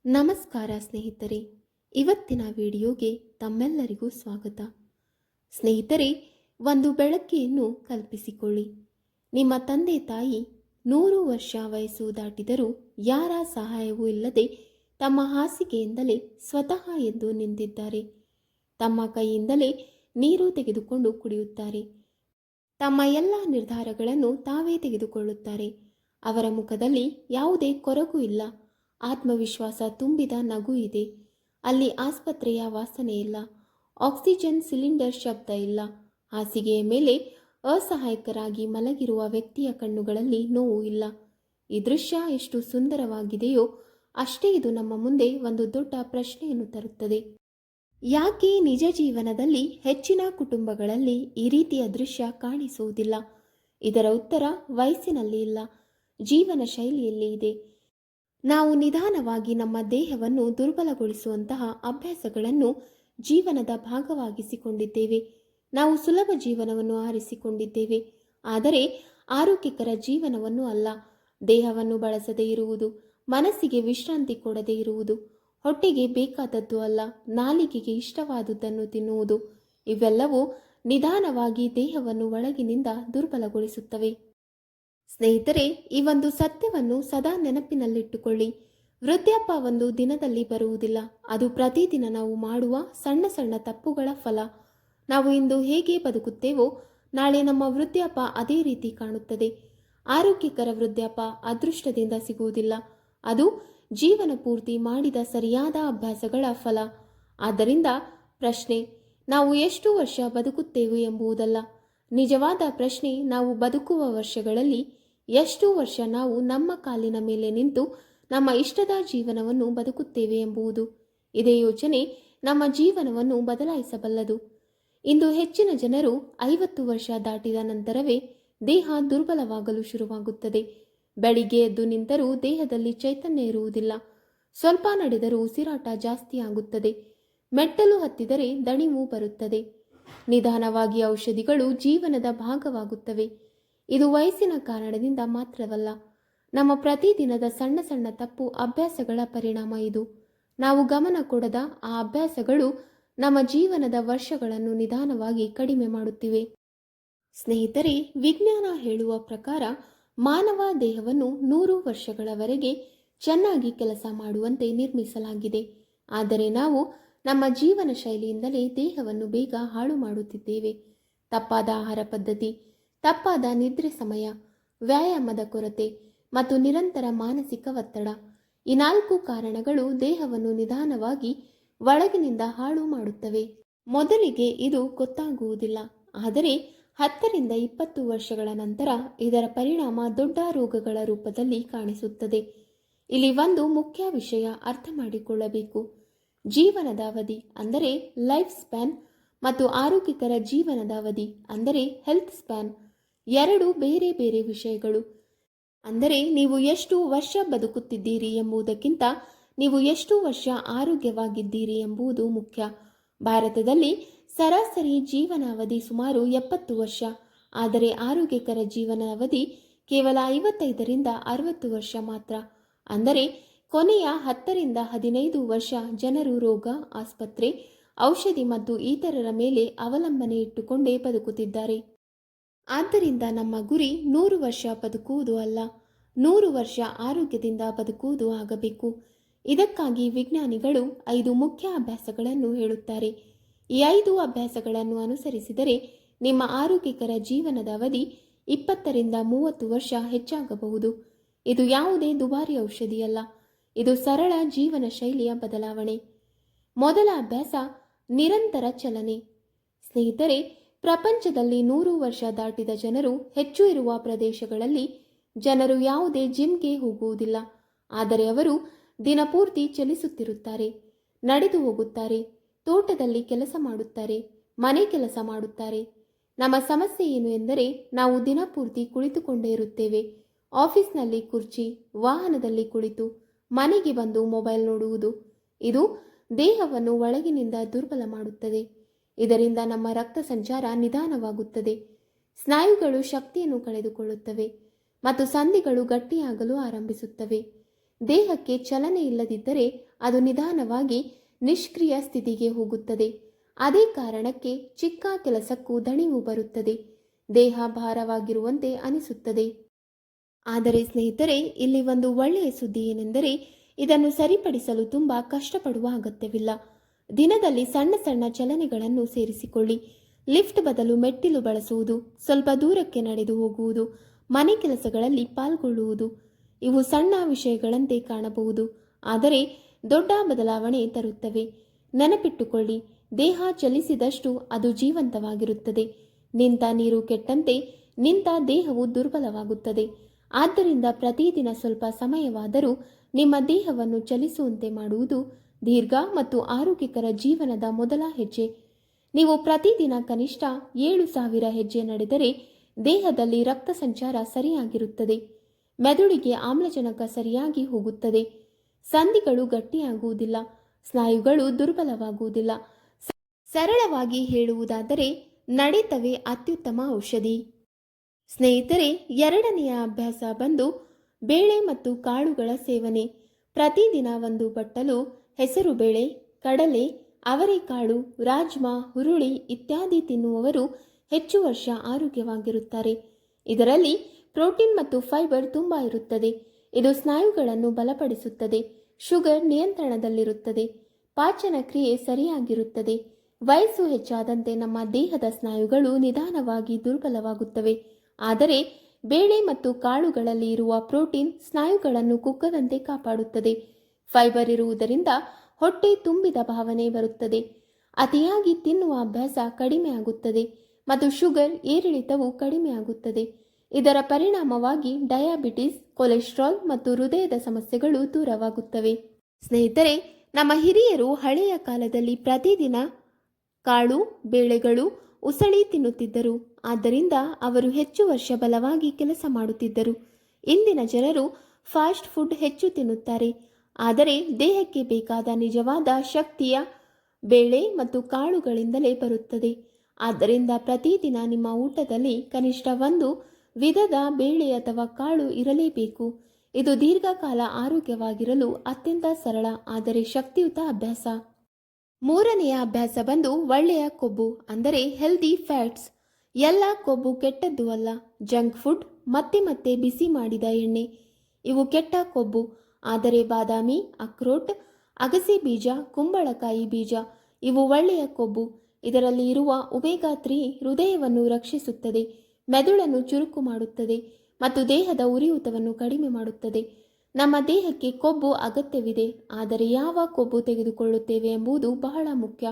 ನಮಸ್ಕಾರ ಸ್ನೇಹಿತರೆ, ಇವತ್ತಿನ ವಿಡಿಯೋಗೆ ತಮ್ಮೆಲ್ಲರಿಗೂ ಸ್ವಾಗತ. ಸ್ನೇಹಿತರೆ, ಒಂದು ಬೆಳಕಿಯನ್ನು ಕಲ್ಪಿಸಿಕೊಳ್ಳಿ. ನಿಮ್ಮ ತಂದೆ ತಾಯಿ 100 ವರ್ಷ ವಯಸ್ಸು ದಾಟಿದರೂ ಯಾರ ಸಹಾಯವೂ ಇಲ್ಲದೆ ತಮ್ಮ ಹಾಸಿಗೆಯಿಂದಲೇ ಸ್ವತಃ ಎದ್ದು ನಿಂತಿದ್ದಾರೆ. ತಮ್ಮ ಕೈಯಿಂದಲೇ ನೀರು ತೆಗೆದುಕೊಂಡು ಕುಡಿಯುತ್ತಾರೆ. ತಮ್ಮ ಎಲ್ಲ ನಿರ್ಧಾರಗಳನ್ನು ತಾವೇ ತೆಗೆದುಕೊಳ್ಳುತ್ತಾರೆ. ಅವರ ಮುಖದಲ್ಲಿ ಯಾವುದೇ ಕೊರಗು ಇಲ್ಲ. ಆತ್ಮವಿಶ್ವಾಸ ತುಂಬಿದ ನಗು ಇದೆ. ಅಲ್ಲಿ ಆಸ್ಪತ್ರೆಯ ವಾಸನೆ ಇಲ್ಲ. ಆಕ್ಸಿಜನ್ ಸಿಲಿಂಡರ್ ಶಬ್ದ ಇಲ್ಲ. ಹಾಸಿಗೆಯ ಮೇಲೆ ಅಸಹಾಯಕರಾಗಿ ಮಲಗಿರುವ ವ್ಯಕ್ತಿಯ ಕಣ್ಣುಗಳಲ್ಲಿ ನೋವು ಇಲ್ಲ. ಈ ದೃಶ್ಯ ಎಷ್ಟು ಸುಂದರವಾಗಿದೆಯೋ ಅಷ್ಟೇ ಇದು ನಮ್ಮ ಮುಂದೆ ಒಂದು ದೊಡ್ಡ ಪ್ರಶ್ನೆಯನ್ನು ತರುತ್ತದೆ. ಯಾಕೆ ನಿಜ ಜೀವನದಲ್ಲಿ ಹೆಚ್ಚಿನ ಕುಟುಂಬಗಳಲ್ಲಿ ಈ ರೀತಿಯ ದೃಶ್ಯ ಕಾಣಿಸುವುದಿಲ್ಲ? ಇದರ ಉತ್ತರ ವಯಸ್ಸಿನಲ್ಲಿ ಇಲ್ಲ, ಜೀವನ ಶೈಲಿಯಲ್ಲಿ ಇದೆ. ನಾವು ನಿಧಾನವಾಗಿ ನಮ್ಮ ದೇಹವನ್ನು ದುರ್ಬಲಗೊಳಿಸುವಂತಹ ಅಭ್ಯಾಸಗಳನ್ನು ಜೀವನದ ಭಾಗವಾಗಿಸಿಕೊಂಡಿದ್ದೇವೆ. ನಾವು ಸುಲಭ ಜೀವನವನ್ನು ಆರಿಸಿಕೊಂಡಿದ್ದೇವೆ, ಆದರೆ ಆರೋಗ್ಯಕರ ಜೀವನವನ್ನು ಅಲ್ಲ. ದೇಹವನ್ನು ಬಳಸದೇ ಇರುವುದು, ಮನಸ್ಸಿಗೆ ವಿಶ್ರಾಂತಿ ಕೊಡದೇ ಇರುವುದು, ಹೊಟ್ಟೆಗೆ ಬೇಕಾದದ್ದು ಅಲ್ಲ ನಾಲಿಗೆಗೆ ಇಷ್ಟವಾದುದನ್ನು ತಿನ್ನುವುದು, ಇವೆಲ್ಲವೂ ನಿಧಾನವಾಗಿ ದೇಹವನ್ನು ಒಳಗಿನಿಂದ ದುರ್ಬಲಗೊಳಿಸುತ್ತವೆ. ಸ್ನೇಹಿತರೆ, ಈ ಒಂದು ಸತ್ಯವನ್ನು ಸದಾ ನೆನಪಿನಲ್ಲಿಟ್ಟುಕೊಳ್ಳಿ. ವೃದ್ಧಾಪ್ಯ ಒಂದು ದಿನದಲ್ಲಿ ಬರುವುದಿಲ್ಲ. ಅದು ಪ್ರತಿದಿನ ನಾವು ಮಾಡುವ ಸಣ್ಣ ಸಣ್ಣ ತಪ್ಪುಗಳ ಫಲ. ನಾವು ಇಂದು ಹೇಗೆ ಬದುಕುತ್ತೇವೋ ನಾಳೆ ನಮ್ಮ ವೃದ್ಧಾಪ್ಯ ಅದೇ ರೀತಿ ಕಾಣುತ್ತದೆ. ಆರೋಗ್ಯಕರ ವೃದ್ಧಾಪ್ಯ ಅದೃಷ್ಟದಿಂದ ಸಿಗುವುದಿಲ್ಲ, ಅದು ಜೀವನ ಪೂರ್ತಿ ಮಾಡಿದ ಸರಿಯಾದ ಅಭ್ಯಾಸಗಳ ಫಲ. ಆದ್ದರಿಂದ ಪ್ರಶ್ನೆ ನಾವು ಎಷ್ಟು ವರ್ಷ ಬದುಕುತ್ತೇವೆ ಎಂಬುದಲ್ಲ, ನಿಜವಾದ ಪ್ರಶ್ನೆ ನಾವು ಬದುಕುವ ವರ್ಷಗಳಲ್ಲಿ ಎಷ್ಟು ವರ್ಷ ನಾವು ನಮ್ಮ ಕಾಲಿನ ಮೇಲೆ ನಿಂತು ನಮ್ಮ ಇಷ್ಟದ ಜೀವನವನ್ನು ಬದುಕುತ್ತೇವೆ ಎಂಬುದು. ಇದೇ ಯೋಚನೆ ನಮ್ಮ ಜೀವನವನ್ನು ಬದಲಾಯಿಸಬಲ್ಲದು. ಇಂದು ಹೆಚ್ಚಿನ ಜನರು 50 ವರ್ಷ ದಾಟಿದ ನಂತರವೇ ದೇಹ ದುರ್ಬಲವಾಗಲು ಶುರುವಾಗುತ್ತದೆ. ಬೆಳಿಗ್ಗೆ ಎದ್ದು ನಿಂತರೂ ದೇಹದಲ್ಲಿ ಚೈತನ್ಯ ಇರುವುದಿಲ್ಲ. ಸ್ವಲ್ಪ ನಡೆದರೂ ಉಸಿರಾಟ ಜಾಸ್ತಿ ಆಗುತ್ತದೆ. ಮೆಟ್ಟಲು ಹತ್ತಿದರೆ ದಣಿವು ಬರುತ್ತದೆ. ನಿಧಾನವಾಗಿ ಔಷಧಿಗಳು ಜೀವನದ ಭಾಗವಾಗುತ್ತವೆ. ಇದು ವಯಸ್ಸಿನ ಕಾರಣದಿಂದ ಮಾತ್ರವಲ್ಲ, ನಮ್ಮ ಪ್ರತಿದಿನದ ಸಣ್ಣ ಸಣ್ಣ ತಪ್ಪು ಅಭ್ಯಾಸಗಳ ಪರಿಣಾಮ ಇದು. ನಾವು ಗಮನ ಕೊಡದ ಆ ಅಭ್ಯಾಸಗಳು ನಮ್ಮ ಜೀವನದ ವರ್ಷಗಳನ್ನು ನಿಧಾನವಾಗಿ ಕಡಿಮೆ ಮಾಡುತ್ತಿವೆ. ಸ್ನೇಹಿತರೆ, ವಿಜ್ಞಾನ ಹೇಳುವ ಪ್ರಕಾರ ಮಾನವ ದೇಹವನ್ನು 100 ವರ್ಷಗಳವರೆಗೆ ಚೆನ್ನಾಗಿ ಕೆಲಸ ಮಾಡುವಂತೆ ನಿರ್ಮಿಸಲಾಗಿದೆ. ಆದರೆ ನಾವು ನಮ್ಮ ಜೀವನ ಶೈಲಿಯಿಂದಲೇ ದೇಹವನ್ನು ಬೇಗ ಹಾಳು ಮಾಡುತ್ತಿದ್ದೇವೆ. ತಪ್ಪಾದ ಆಹಾರ ಪದ್ಧತಿ, ತಪ್ಪಾದ ನಿದ್ರೆ ಸಮಯ, ವ್ಯಾಯಾಮದ ಕೊರತೆ ಮತ್ತು ನಿರಂತರ ಮಾನಸಿಕ ಒತ್ತಡ, ಈ 4 ಕಾರಣಗಳು ದೇಹವನ್ನು ನಿಧಾನವಾಗಿ ಒಳಗಿನಿಂದ ಹಾಳು ಮಾಡುತ್ತವೆ. ಮೊದಲಿಗೆ ಇದು ಗೊತ್ತಾಗುವುದಿಲ್ಲ, ಆದರೆ 10 ರಿಂದ 20 ವರ್ಷಗಳ ನಂತರ ಇದರ ಪರಿಣಾಮ ದೊಡ್ಡ ರೋಗಗಳ ರೂಪದಲ್ಲಿ ಕಾಣಿಸುತ್ತದೆ. ಇಲ್ಲಿ ಒಂದು ಮುಖ್ಯ ವಿಷಯ ಅರ್ಥ ಮಾಡಿಕೊಳ್ಳಬೇಕು. ಜೀವನದ ಅವಧಿ ಅಂದರೆ ಲೈಫ್ ಸ್ಪ್ಯಾನ್ ಮತ್ತು ಆರೋಗ್ಯಕರ ಜೀವನದ ಅವಧಿ ಅಂದರೆ ಹೆಲ್ತ್ ಸ್ಪ್ಯಾನ್ ಎರಡು ಬೇರೆ ಬೇರೆ ವಿಷಯಗಳು. ಅಂದರೆ ನೀವು ಎಷ್ಟು ವರ್ಷ ಬದುಕುತ್ತಿದ್ದೀರಿ ಎಂಬುದಕ್ಕಿಂತ ನೀವು ಎಷ್ಟು ವರ್ಷ ಆರೋಗ್ಯವಾಗಿದ್ದೀರಿ ಎಂಬುದು ಮುಖ್ಯ. ಭಾರತದಲ್ಲಿ ಸರಾಸರಿ ಜೀವನ ಅವಧಿ ಸುಮಾರು 70 ವರ್ಷ, ಆದರೆ ಆರೋಗ್ಯಕರ ಜೀವನ ಅವಧಿ ಕೇವಲ 55 ರಿಂದ 60 ವರ್ಷ ಮಾತ್ರ. ಅಂದರೆ ಕೊನೆಯ 10 ರಿಂದ 15 ವರ್ಷ ಜನರು ರೋಗ, ಆಸ್ಪತ್ರೆ, ಔಷಧಿ ಮತ್ತು ಇತರರ ಮೇಲೆ ಅವಲಂಬನೆ ಇಟ್ಟುಕೊಂಡೇ ಬದುಕುತ್ತಿದ್ದಾರೆ. ಆದ್ದರಿಂದ ನಮ್ಮ ಗುರಿ 100 ವರ್ಷ ಬದುಕುವುದು ಅಲ್ಲ, 100 ವರ್ಷ ಆರೋಗ್ಯದಿಂದ ಬದುಕುವುದು ಆಗಬೇಕು. ಇದಕ್ಕಾಗಿ ವಿಜ್ಞಾನಿಗಳು 5 ಮುಖ್ಯ ಅಭ್ಯಾಸಗಳನ್ನು ಹೇಳುತ್ತಾರೆ. ಈ 5 ಅಭ್ಯಾಸಗಳನ್ನು ಅನುಸರಿಸಿದರೆ ನಿಮ್ಮ ಆರೋಗ್ಯಕರ ಜೀವನದ ಅವಧಿ 20 ರಿಂದ 30 ವರ್ಷ ಹೆಚ್ಚಾಗಬಹುದು. ಇದು ಯಾವುದೇ ದುಬಾರಿ ಔಷಧಿಯಲ್ಲ, ಇದು ಸರಳ ಜೀವನ ಶೈಲಿಯ ಬದಲಾವಣೆ. ಮೊದಲ ಅಭ್ಯಾಸ ನಿರಂತರ ಚಲನೆ. ಸ್ನೇಹಿತರೆ, ಪ್ರಪಂಚದಲ್ಲಿ 100 ವರ್ಷ ದಾಟಿದ ಜನರು ಹೆಚ್ಚು ಇರುವ ಪ್ರದೇಶಗಳಲ್ಲಿ ಜನರು ಯಾವುದೇ ಜಿಮ್ಗೆ ಹೋಗುವುದಿಲ್ಲ, ಆದರೆ ಅವರು ದಿನಪೂರ್ತಿ ಚಲಿಸುತ್ತಿರುತ್ತಾರೆ, ನಡೆದು ಹೋಗುತ್ತಾರೆ, ತೋಟದಲ್ಲಿ ಕೆಲಸ ಮಾಡುತ್ತಾರೆ, ಮನೆ ಕೆಲಸ ಮಾಡುತ್ತಾರೆ. ನಮ್ಮ ಸಮಸ್ಯೆ ಏನು ಎಂದರೆ ನಾವು ದಿನಪೂರ್ತಿ ಕುಳಿತುಕೊಂಡೇ ಇರುತ್ತೇವೆ. ಆಫೀಸ್ನಲ್ಲಿ ಕುರ್ಚಿ, ವಾಹನದಲ್ಲಿ ಕುಳಿತು ಮನೆಗೆ ಬಂದು ಮೊಬೈಲ್ ನೋಡುವುದು. ಇದು ದೇಹವನ್ನು ಒಳಗಿನಿಂದ ದುರ್ಬಲ ಮಾಡುತ್ತದೆ. ಇದರಿಂದ ನಮ್ಮ ರಕ್ತ ಸಂಚಾರ ನಿಧಾನವಾಗುತ್ತದೆ, ಸ್ನಾಯುಗಳು ಶಕ್ತಿಯನ್ನು ಕಳೆದುಕೊಳ್ಳುತ್ತವೆ ಮತ್ತು ಸಂಧಿಗಳು ಗಟ್ಟಿಯಾಗಲು ಆರಂಭಿಸುತ್ತವೆ. ದೇಹಕ್ಕೆ ಚಲನೆ ಇಲ್ಲದಿದ್ದರೆ ಅದು ನಿಧಾನವಾಗಿ ನಿಷ್ಕ್ರಿಯ ಸ್ಥಿತಿಗೆ ಹೋಗುತ್ತದೆ. ಅದೇ ಕಾರಣಕ್ಕೆ ಚಿಕ್ಕ ಕೆಲಸಕ್ಕೂ ದಣಿವು ಬರುತ್ತದೆ, ದೇಹ ಭಾರವಾಗಿರುವಂತೆ ಅನಿಸುತ್ತದೆ. ಆದರೆ ಸ್ನೇಹಿತರೆ, ಇಲ್ಲಿ ಒಂದು ಒಳ್ಳೆಯ ಸುದ್ದಿ ಏನೆಂದರೆ ಇದನ್ನು ಸರಿಪಡಿಸಲು ತುಂಬ ಕಷ್ಟಪಡುವ ಅಗತ್ಯವಿಲ್ಲ. ದಿನದಲ್ಲಿ ಸಣ್ಣ ಸಣ್ಣ ಚಲನೆಗಳನ್ನು ಸೇರಿಸಿಕೊಳ್ಳಿ. ಲಿಫ್ಟ್ ಬದಲು ಮೆಟ್ಟಿಲು ಬಳಸುವುದು, ಸ್ವಲ್ಪ ದೂರಕ್ಕೆ ನಡೆದು ಹೋಗುವುದು, ಮನೆ ಕೆಲಸಗಳಲ್ಲಿ ಪಾಲ್ಗೊಳ್ಳುವುದು. ಇವು ಸಣ್ಣ ವಿಷಯಗಳಂತೆ ಕಾಣಬಹುದು, ಆದರೆ ದೊಡ್ಡ ಬದಲಾವಣೆ ತರುತ್ತವೆ. ನೆನಪಿಟ್ಟುಕೊಳ್ಳಿ, ದೇಹ ಚಲಿಸಿದಷ್ಟು ಅದು ಜೀವಂತವಾಗಿರುತ್ತದೆ. ನಿಂತ ನೀರು ಕೆಟ್ಟಂತೆ ನಿಂತ ದೇಹವು ದುರ್ಬಲವಾಗುತ್ತದೆ. ಆದ್ದರಿಂದ ಪ್ರತಿದಿನ ಸ್ವಲ್ಪ ಸಮಯವಾದರೂ ನಿಮ್ಮ ದೇಹವನ್ನು ಚಲಿಸುವಂತೆ ಮಾಡುವುದು ದೀರ್ಘ ಮತ್ತು ಆರೋಗ್ಯಕರ ಜೀವನದ ಮೊದಲ ಹೆಜ್ಜೆ. ನೀವು ಪ್ರತಿದಿನ ಕನಿಷ್ಠ 7,000 ಹೆಜ್ಜೆ ನಡೆದರೆ ದೇಹದಲ್ಲಿ ರಕ್ತ ಸಂಚಾರ ಸರಿಯಾಗಿರುತ್ತದೆ, ಮೆದುಳಿಗೆ ಆಮ್ಲಜನಕ ಸರಿಯಾಗಿ ಹೋಗುತ್ತದೆ, ಸಂಧಿಗಳು ಗಟ್ಟಿಯಾಗುವುದಿಲ್ಲ, ಸ್ನಾಯುಗಳು ದುರ್ಬಲವಾಗುವುದಿಲ್ಲ. ಸರಳವಾಗಿ ಹೇಳುವುದಾದರೆ ನಡೆತವೇ ಅತ್ಯುತ್ತಮ ಔಷಧಿ. ಸ್ನೇಹಿತರೆ, ಎರಡನೆಯ ಅಭ್ಯಾಸ ಬಂದು ಬೇಳೆ ಮತ್ತು ಕಾಳುಗಳ ಸೇವನೆ. ಪ್ರತಿದಿನ ಒಂದು ಬಟ್ಟಲು ಹೆಸರುಬೇಳೆ, ಕಡಲೆ, ಅವರೆಕಾಳು, ರಾಜ್ಮಾ, ಹುರುಳಿ ಇತ್ಯಾದಿ ತಿನ್ನುವವರು ಹೆಚ್ಚು ವರ್ಷ ಆರೋಗ್ಯವಾಗಿರುತ್ತಾರೆ. ಇದರಲ್ಲಿ ಪ್ರೋಟೀನ್ ಮತ್ತು ಫೈಬರ್ ತುಂಬ ಇರುತ್ತದೆ. ಇದು ಸ್ನಾಯುಗಳನ್ನು ಬಲಪಡಿಸುತ್ತದೆ, ಶುಗರ್ ನಿಯಂತ್ರಣದಲ್ಲಿರುತ್ತದೆ, ಪಾಚನ ಕ್ರಿಯೆ ಸರಿಯಾಗಿರುತ್ತದೆ. ವಯಸ್ಸು ಹೆಚ್ಚಾದಂತೆ ನಮ್ಮ ದೇಹದ ಸ್ನಾಯುಗಳು ನಿಧಾನವಾಗಿ ದುರ್ಬಲವಾಗುತ್ತವೆ. ಆದರೆ ಬೇಳೆ ಮತ್ತು ಕಾಳುಗಳಲ್ಲಿ ಇರುವ ಪ್ರೋಟೀನ್ ಸ್ನಾಯುಗಳನ್ನು ಕುಗ್ಗದಂತೆ ಕಾಪಾಡುತ್ತದೆ. ಫೈಬರ್ ಇರುವುದರಿಂದ ಹೊಟ್ಟೆ ತುಂಬಿದ ಭಾವನೆ ಬರುತ್ತದೆ. ಅತಿಯಾಗಿ ತಿನ್ನುವ ಅಭ್ಯಾಸ ಕಡಿಮೆ ಆಗುತ್ತದೆ ಮತ್ತು ಶುಗರ್ ಏರಿಳಿತವು ಕಡಿಮೆ ಆಗುತ್ತದೆ. ಇದರ ಪರಿಣಾಮವಾಗಿ ಡಯಾಬಿಟಿಸ್, ಕೊಲೆಸ್ಟ್ರಾಲ್ ಮತ್ತು ಹೃದಯದ ಸಮಸ್ಯೆಗಳು ದೂರವಾಗುತ್ತವೆ. ಸ್ನೇಹಿತರೆ, ನಮ್ಮ ಹಿರಿಯರು ಹಳೆಯ ಕಾಲದಲ್ಲಿ ಪ್ರತಿದಿನ ಕಾಳು, ಬೇಳೆಗಳು, ಉಸಳಿ ತಿನ್ನುತ್ತಿದ್ದರು. ಆದ್ದರಿಂದ ಅವರು ಹೆಚ್ಚು ವರ್ಷ ಬಲವಾಗಿ ಕೆಲಸ ಮಾಡುತ್ತಿದ್ದರು. ಇಂದಿನ ಜನರು ಫಾಸ್ಟ್ ಫುಡ್ ಹೆಚ್ಚು ತಿನ್ನುತ್ತಾರೆ. ಆದರೆ ದೇಹಕ್ಕೆ ಬೇಕಾದ ನಿಜವಾದ ಶಕ್ತಿಯ ಬೇಳೆ ಮತ್ತು ಕಾಳುಗಳಿಂದಲೇ ಬರುತ್ತದೆ. ಆದ್ದರಿಂದ ಪ್ರತಿದಿನ ನಿಮ್ಮ ಊಟದಲ್ಲಿ ಕನಿಷ್ಠ ಒಂದು ವಿಧದ ಬೇಳೆ ಅಥವಾ ಕಾಳು ಇರಲೇಬೇಕು. ಇದು ದೀರ್ಘಕಾಲ ಆರೋಗ್ಯವಾಗಿರಲು ಅತ್ಯಂತ ಸರಳ ಆದರೆ ಶಕ್ತಿಯುತ ಅಭ್ಯಾಸ. ಮೂರನೆಯ ಅಭ್ಯಾಸ ಬಂದು ಒಳ್ಳೆಯ ಕೊಬ್ಬು ಅಂದರೆ ಹೆಲ್ದಿ ಫ್ಯಾಟ್ಸ್. ಎಲ್ಲ ಕೊಬ್ಬು ಕೆಟ್ಟದ್ದು ಅಲ್ಲ. ಜಂಕ್ ಫುಡ್, ಮತ್ತೆ ಮತ್ತೆ ಬಿಸಿ ಮಾಡಿದ ಎಣ್ಣೆ ಇವು ಕೆಟ್ಟ ಕೊಬ್ಬು. ಆದರೆ ಬಾದಾಮಿ, ಅಕ್ರೋಟ್, ಅಗಸೆ ಬೀಜ, ಕುಂಬಳಕಾಯಿ ಬೀಜ ಇವು ಒಳ್ಳೆಯ ಕೊಬ್ಬು. ಇದರಲ್ಲಿ ಇರುವ ಒಮೆಗಾ 3 ಹೃದಯವನ್ನು ರಕ್ಷಿಸುತ್ತದೆ, ಮೆದುಳನ್ನು ಚುರುಕು ಮಾಡುತ್ತದೆ ಮತ್ತು ದೇಹದ ಉರಿಯೂತವನ್ನು ಕಡಿಮೆ ಮಾಡುತ್ತದೆ. ನಮ್ಮ ದೇಹಕ್ಕೆ ಕೊಬ್ಬು ಅಗತ್ಯವಿದೆ, ಆದರೆ ಯಾವ ಕೊಬ್ಬು ತೆಗೆದುಕೊಳ್ಳುತ್ತೇವೆ ಎಂಬುದು ಬಹಳ ಮುಖ್ಯ.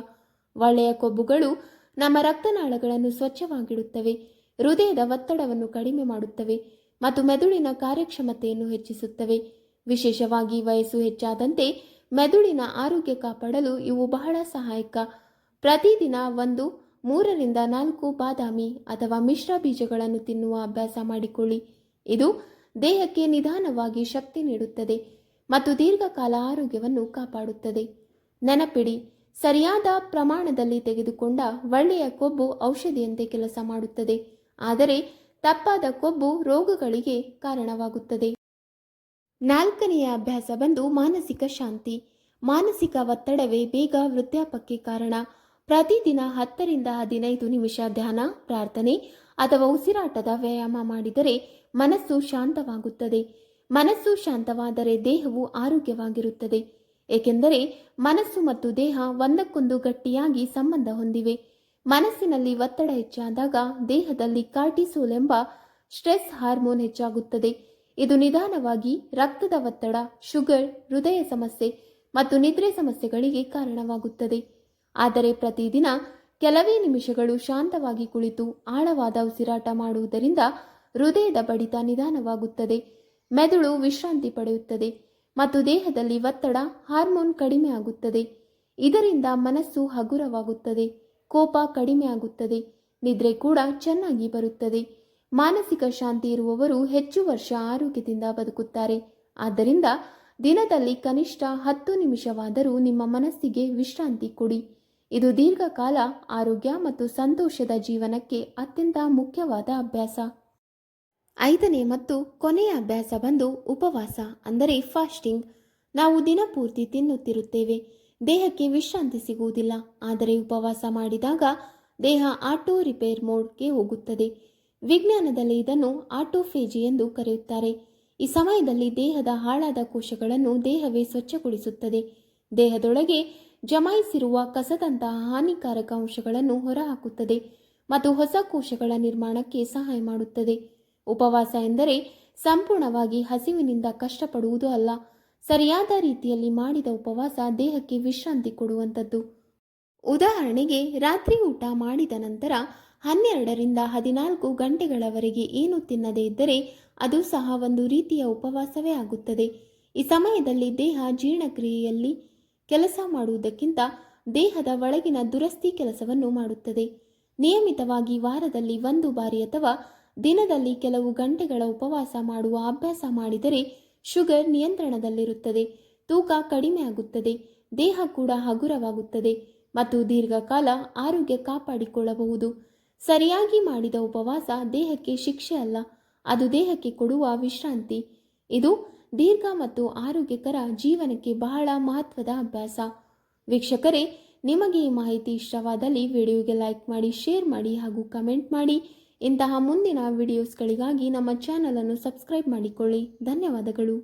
ಒಳ್ಳೆಯ ಕೊಬ್ಬುಗಳು ನಮ್ಮ ರಕ್ತನಾಳಗಳನ್ನು ಸ್ವಚ್ಛವಾಗಿಡುತ್ತವೆ, ಹೃದಯದ ಒತ್ತಡವನ್ನು ಕಡಿಮೆ ಮಾಡುತ್ತವೆ ಮತ್ತು ಮೆದುಳಿನ ಕಾರ್ಯಕ್ಷಮತೆಯನ್ನು ಹೆಚ್ಚಿಸುತ್ತವೆ. ವಿಶೇಷವಾಗಿ ವಯಸ್ಸು ಹೆಚ್ಚಾದಂತೆ ಮೆದುಳಿನ ಆರೋಗ್ಯ ಕಾಪಾಡಲು ಇವು ಬಹಳ ಸಹಾಯಕ. ಪ್ರತಿದಿನ 3 ರಿಂದ 4 ಬಾದಾಮಿ ಅಥವಾ ಮಿಶ್ರ ಬೀಜಗಳನ್ನು ತಿನ್ನುವ ಅಭ್ಯಾಸ ಮಾಡಿಕೊಳ್ಳಿ. ಇದು ದೇಹಕ್ಕೆ ನಿಧಾನವಾಗಿ ಶಕ್ತಿ ನೀಡುತ್ತದೆ ಮತ್ತು ದೀರ್ಘಕಾಲ ಆರೋಗ್ಯವನ್ನು ಕಾಪಾಡುತ್ತದೆ. ನೆನಪಿಡಿ, ಸರಿಯಾದ ಪ್ರಮಾಣದಲ್ಲಿ ತೆಗೆದುಕೊಂಡ ಒಳ್ಳೆಯ ಕೊಬ್ಬು ಔಷಧಿಯಂತೆ ಕೆಲಸ ಮಾಡುತ್ತದೆ, ಆದರೆ ತಪ್ಪಾದ ಕೊಬ್ಬು ರೋಗಗಳಿಗೆ ಕಾರಣವಾಗುತ್ತದೆ. ನಾಲ್ಕನೆಯ ಅಭ್ಯಾಸ ಬಂದು ಮಾನಸಿಕ ಶಾಂತಿ. ಮಾನಸಿಕ ಒತ್ತಡವೇ ಬೇಗ ವೃದ್ಧಾಪ್ಯಕ್ಕೆ ಕಾರಣ. ಪ್ರತಿದಿನ 10 ರಿಂದ 15 ನಿಮಿಷ ಧ್ಯಾನ, ಪ್ರಾರ್ಥನೆ ಅಥವಾ ಉಸಿರಾಟದ ವ್ಯಾಯಾಮ ಮಾಡಿದರೆ ಮನಸ್ಸು ಶಾಂತವಾಗುತ್ತದೆ. ಮನಸ್ಸು ಶಾಂತವಾದರೆ ದೇಹವು ಆರೋಗ್ಯವಾಗಿರುತ್ತದೆ, ಏಕೆಂದರೆ ಮನಸ್ಸು ಮತ್ತು ದೇಹ ಒಂದಕ್ಕೊಂದು ಗಟ್ಟಿಯಾಗಿ ಸಂಬಂಧ ಹೊಂದಿವೆ. ಮನಸ್ಸಿನಲ್ಲಿ ಒತ್ತಡ ಹೆಚ್ಚಾದಾಗ ದೇಹದಲ್ಲಿ ಕಾರ್ಟಿಸೋಲ್ ಎಂಬ ಸ್ಟ್ರೆಸ್ ಹಾರ್ಮೋನ್ ಹೆಚ್ಚಾಗುತ್ತದೆ. ಇದು ನಿಧಾನವಾಗಿ ರಕ್ತದ ಒತ್ತಡ, ಶುಗರ್, ಹೃದಯ ಸಮಸ್ಯೆ ಮತ್ತು ನಿದ್ರೆ ಸಮಸ್ಯೆಗಳಿಗೆ ಕಾರಣವಾಗುತ್ತದೆ. ಆದರೆ ಪ್ರತಿದಿನ ಕೆಲವೇ ನಿಮಿಷಗಳು ಶಾಂತವಾಗಿ ಕುಳಿತು ಆಳವಾದ ಉಸಿರಾಟ ಮಾಡುವುದರಿಂದ ಹೃದಯದ ಬಡಿತ ನಿಧಾನವಾಗುತ್ತದೆ, ಮೆದುಳು ವಿಶ್ರಾಂತಿ ಪಡೆಯುತ್ತದೆ ಮತ್ತು ದೇಹದಲ್ಲಿ ಒತ್ತಡ ಹಾರ್ಮೋನ್ ಕಡಿಮೆ ಆಗುತ್ತದೆ. ಇದರಿಂದ ಮನಸ್ಸು ಹಗುರವಾಗುತ್ತದೆ, ಕೋಪ ಕಡಿಮೆ ಆಗುತ್ತದೆ, ನಿದ್ರೆ ಕೂಡ ಚೆನ್ನಾಗಿ ಬರುತ್ತದೆ. ಮಾನಸಿಕ ಶಾಂತಿ ಇರುವವರು ಹೆಚ್ಚು ವರ್ಷ ಆರೋಗ್ಯದಿಂದ ಬದುಕುತ್ತಾರೆ. ಆದ್ದರಿಂದ ದಿನದಲ್ಲಿ ಕನಿಷ್ಠ 10 ನಿಮಿಷವಾದರೂ ನಿಮ್ಮ ಮನಸ್ಸಿಗೆ ವಿಶ್ರಾಂತಿ ಕೊಡಿ. ಇದು ದೀರ್ಘಕಾಲ ಆರೋಗ್ಯ ಮತ್ತು ಸಂತೋಷದ ಜೀವನಕ್ಕೆ ಅತ್ಯಂತ ಮುಖ್ಯವಾದ ಅಭ್ಯಾಸ. ಐದನೇ ಮತ್ತು ಕೊನೆಯ ಅಭ್ಯಾಸ ಬಂದು ಉಪವಾಸ ಅಂದರೆ ಫಾಸ್ಟಿಂಗ್. ನಾವು ದಿನಪೂರ್ತಿ ತಿನ್ನುತ್ತಿರುತ್ತೇವೆ, ದೇಹಕ್ಕೆ ವಿಶ್ರಾಂತಿ ಸಿಗುವುದಿಲ್ಲ. ಆದರೆ ಉಪವಾಸ ಮಾಡಿದಾಗ ದೇಹ ಆಟೋ ರಿಪೇರ್ ಮೋಡ್ಗೆ ಹೋಗುತ್ತದೆ. ವಿಜ್ಞಾನದಲ್ಲಿ ಇದನ್ನು ಆಟೋಫೇಜಿ ಎಂದು ಕರೆಯುತ್ತಾರೆ. ಈ ಸಮಯದಲ್ಲಿ ದೇಹದ ಹಾಳಾದ ಕೋಶಗಳನ್ನು ದೇಹವೇ ಸ್ವಚ್ಛಗೊಳಿಸುತ್ತದೆ. ದೇಹದೊಳಗೆ ಜಮಾಯಿಸಿರುವ ಕಸದಂತಹ ಹಾನಿಕಾರಕ ಅಂಶಗಳನ್ನು ಹೊರಹಾಕುತ್ತದೆ ಮತ್ತು ಹೊಸ ಕೋಶಗಳ ನಿರ್ಮಾಣಕ್ಕೆ ಸಹಾಯ ಮಾಡುತ್ತದೆ. ಉಪವಾಸ ಎಂದರೆ ಸಂಪೂರ್ಣವಾಗಿ ಹಸಿವಿನಿಂದ ಕಷ್ಟಪಡುವುದು ಅಲ್ಲ. ಸರಿಯಾದ ರೀತಿಯಲ್ಲಿ ಮಾಡಿದ ಉಪವಾಸ ದೇಹಕ್ಕೆ ವಿಶ್ರಾಂತಿ ಕೊಡುವಂಥದ್ದು. ಉದಾಹರಣೆಗೆ, ರಾತ್ರಿ ಊಟ ಮಾಡಿದ ನಂತರ 12ರಿಂದ 14 ಗಂಟೆಗಳವರೆಗೆ ಏನು ತಿನ್ನದೇ ಇದ್ದರೆ ಅದು ಸಹ ಒಂದು ರೀತಿಯ ಉಪವಾಸವೇ ಆಗುತ್ತದೆ. ಈ ಸಮಯದಲ್ಲಿ ದೇಹ ಜೀರ್ಣಕ್ರಿಯೆಯಲ್ಲಿ ಕೆಲಸ ಮಾಡುವುದಕ್ಕಿಂತ ದೇಹದ ಒಳಗಿನ ದುರಸ್ತಿ ಕೆಲಸವನ್ನು ಮಾಡುತ್ತದೆ. ನಿಯಮಿತವಾಗಿ ವಾರದಲ್ಲಿ 1 ಬಾರಿ ಅಥವಾ ದಿನದಲ್ಲಿ ಕೆಲವು ಗಂಟೆಗಳ ಉಪವಾಸ ಮಾಡುವ ಅಭ್ಯಾಸ ಮಾಡಿದರೆ ಶುಗರ್ ನಿಯಂತ್ರಣದಲ್ಲಿರುತ್ತದೆ, ತೂಕ ಕಡಿಮೆ ಆಗುತ್ತದೆ, ದೇಹ ಕೂಡ ಹಗುರವಾಗುತ್ತದೆ ಮತ್ತು ದೀರ್ಘಕಾಲ ಆರೋಗ್ಯ ಕಾಪಾಡಿಕೊಳ್ಳಬಹುದು. ಸರಿಯಾಗಿ ಮಾಡಿದ ಉಪವಾಸ ದೇಹಕ್ಕೆ ಶಿಕ್ಷೆ ಅಲ್ಲ, ಅದು ದೇಹಕ್ಕೆ ಕೊಡುವ ವಿಶ್ರಾಂತಿ. ಇದು ದೀರ್ಘ ಮತ್ತು ಆರೋಗ್ಯಕರ ಜೀವನಕ್ಕೆ ಬಹಳ ಮಹತ್ವದ ಅಭ್ಯಾಸ. ವೀಕ್ಷಕರೇ, ನಿಮಗೆ ಈ ಮಾಹಿತಿ ಇಷ್ಟವಾದಲ್ಲಿ ವಿಡಿಯೋಗೆ ಲೈಕ್ ಮಾಡಿ, ಶೇರ್ ಮಾಡಿ ಹಾಗೂ ಕಮೆಂಟ್ ಮಾಡಿ. ಇಂತಹ ಮುಂದಿನ ವಿಡಿಯೋಸ್ಗಳಿಗಾಗಿ ನಮ್ಮ ಚಾನಲನ್ನು ಸಬ್ಸ್ಕ್ರೈಬ್ ಮಾಡಿಕೊಳ್ಳಿ. ಧನ್ಯವಾದಗಳು.